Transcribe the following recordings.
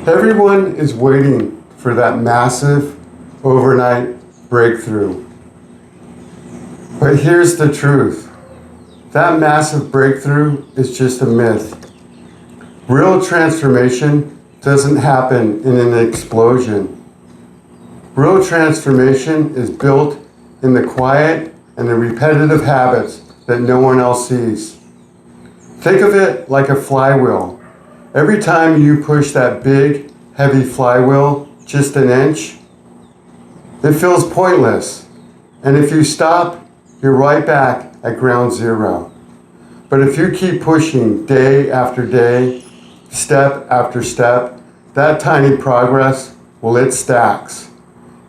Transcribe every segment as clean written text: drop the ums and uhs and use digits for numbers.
Everyone is waiting for that massive overnight breakthrough. But here's the truth. That massive breakthrough is just a myth. Real transformation doesn't happen in an explosion. Real transformation is built in the quiet and the repetitive habits that no one else sees. Think of it like a flywheel. Every time you push that big, heavy flywheel just an inch, it feels pointless. And if you stop, you're right back at ground zero. But if you keep pushing day after day, step after step, that tiny progress, well, it stacks.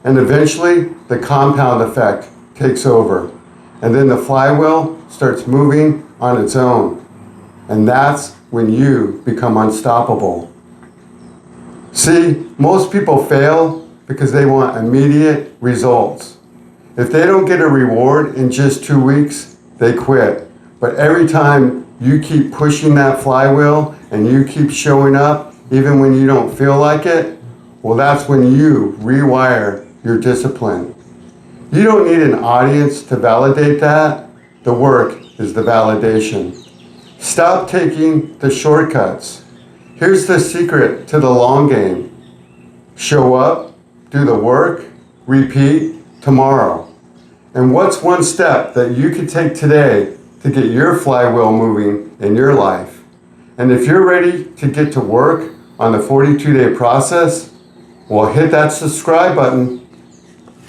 And eventually, the compound effect takes over. And then the flywheel starts moving on its own. And that's when you become unstoppable. See, most people fail because they want immediate results. If they don't get a reward in just 2 weeks, they quit. But every time you keep pushing that flywheel and you keep showing up, even when you don't feel like it, well, that's when you rewire your discipline. You don't need an audience to validate that. The work is the validation. Stop taking the shortcuts. Here's the secret to the long game. Show up, do the work, repeat tomorrow. And what's one step that you could take today to get your flywheel moving in your life? And if you're ready to get to work on the 42-day process, well, hit that subscribe button